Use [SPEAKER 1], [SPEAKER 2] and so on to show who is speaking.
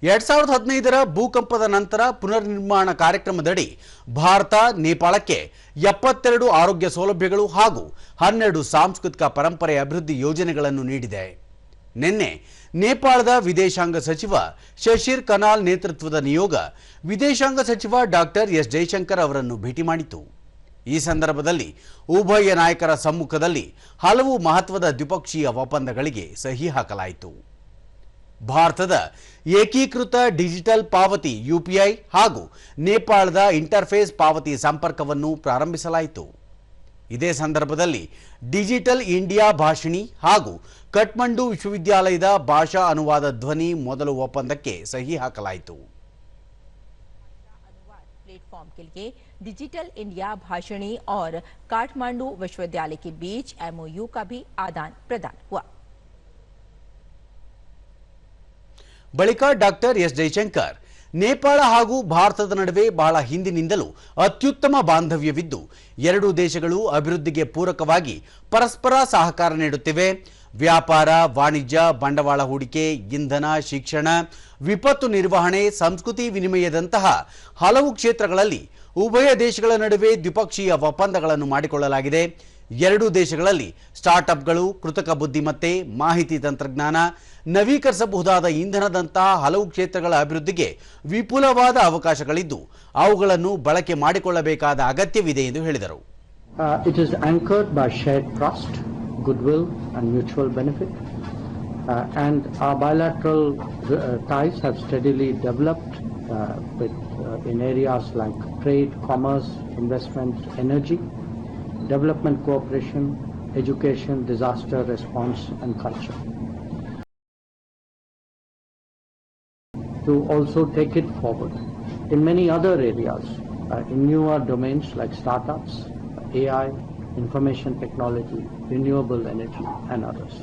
[SPEAKER 1] 2015ರ ಭೂಕಂಪದ ನಂತರ ಪುನರ್ನಿರ್ಮಾಣ ಕಾರ್ಯಕ್ರಮದಡಿ ಭಾರತ ನೇಪಾಳಕ್ಕೆ 72 ಆರೋಗ್ಯ ಸೌಲಭ್ಯಗಳು ಹಾಗೂ 12 ಸಾಂಸ್ಕೃತಿಕ ಪರಂಪರೆ ಅಭಿವೃದ್ಧಿ ಯೋಜನೆಗಳನ್ನು ನೀಡಿದೆ. ನಿನ್ನೆ ನೇಪಾಳದ ವಿದೇಶಾಂಗ ಸಚಿವ ಶಶಿರ್ ಕನಾಲ್ ನೇತೃತ್ವದ ನಿಯೋಗ ವಿದೇಶಾಂಗ ಸಚಿವ ಡಾಕ್ಟರ್ ಎಸ್ ಜಯಶಂಕರ್ ಅವರನ್ನು ಭೇಟಿ ಮಾಡಿತು. ಈ ಸಂದರ್ಭದಲ್ಲಿ ಉಭಯ ನಾಯಕರ ಸಮ್ಮುಖದಲ್ಲಿ ಹಲವು ಮಹತ್ವದ ದ್ವಿಪಕ್ಷೀಯ ಒಪ್ಪಂದಗಳಿಗೆ ಸಹಿ ಹಾಕಲಾಯಿತು. ಭಾರತದ ಏಕೀಕೃತ ಡಿಜಿಟಲ್ ಪಾವತಿ ಯುಪಿಐ ಹಾಗೂ ನೇಪಾಳದ ಇಂಟರ್ಫೇಸ್ ಪಾವತಿ ಸಂಪರ್ಕವನ್ನು ಪ್ರಾರಂಭಿಸಲಾಯಿತು. ಇದೇ ಸಂದರ್ಭದಲ್ಲಿ ಡಿಜಿಟಲ್ ಇಂಡಿಯಾ ಭಾಷಿಣಿ ಹಾಗೂ ಕಠ್ಮಂಡು ವಿಶ್ವವಿದ್ಯಾಲಯದ ಭಾಷಾ ಅನುವಾದ ಧ್ವನಿ ಮೊದಲು ಒಪ್ಪಂದಕ್ಕೆ ಸಹಿ ಹಾಕಲಾಯಿತು.
[SPEAKER 2] प्लेटफॉर्म के लिए डिजिटल इंडिया भाषिणी और काठमांडू विश्वविद्यालय के बीच एमओयू का भी आदान प्रदान हुआ.
[SPEAKER 1] ಬಳಿಕ ಡಾಕ್ಟರ್ ಎಸ್ ಜಯಶಂಕರ್ ನೇಪಾಳ ಹಾಗೂ ಭಾರತದ ನಡುವೆ ಬಹಳ ಹಿಂದಿನಿಂದಲೂ ಅತ್ಯುತ್ತಮ ಬಾಂಧವ್ಯವಿದ್ದು ಎರಡೂ ದೇಶಗಳು ಅಭಿವೃದ್ಧಿಗೆ ಪೂರಕವಾಗಿ ಪರಸ್ಪರ ಸಹಕಾರ ನೀಡುತ್ತಿವೆ. ವ್ಯಾಪಾರ, ವಾಣಿಜ್ಯ, ಬಂಡವಾಳ ಹೂಡಿಕೆ, ಇಂಧನ, ಶಿಕ್ಷಣ, ವಿಪತ್ತು ನಿರ್ವಹಣೆ, ಸಂಸ್ಕೃತಿ ವಿನಿಮಯದಂತಹ ಹಲವು ಕ್ಷೇತ್ರಗಳಲ್ಲಿ ಉಭಯ ದೇಶಗಳ ನಡುವೆ ದ್ವಿಪಕ್ಷೀಯ ಒಪ್ಪಂದಗಳನ್ನು ಮಾಡಿಕೊಳ್ಳಲಾಗಿದೆ. ಎರಡೂ ದೇಶಗಳಲ್ಲಿ ಸ್ಟಾರ್ಟ್ಅಪ್ಗಳು, ಕೃತಕ ಬುದ್ಧಿಮತ್ತೆ, ಮಾಹಿತಿ ತಂತ್ರಜ್ಞಾನ, ನವೀಕರಿಸಬಹುದಾದ ಇಂಧನದಂತಹ ಹಲವು ಕ್ಷೇತ್ರಗಳ ಅಭಿವೃದ್ಧಿಗೆ ವಿಪುಲವಾದ ಅವಕಾಶಗಳಿದ್ದು ಅವುಗಳನ್ನು ಬಳಕೆ ಮಾಡಿಕೊಳ್ಳಬೇಕಾದ ಅಗತ್ಯವಿದೆ ಎಂದು ಹೇಳಿದರು.
[SPEAKER 3] It is anchored by shared trust, goodwill and mutual benefit, and our bilateral ties have steadily developed in areas like trade, commerce, investment, energy, development cooperation, education, disaster response and culture. To also take it forward in many other areas, in newer domains like startups, AI, information technology, renewable energy and others.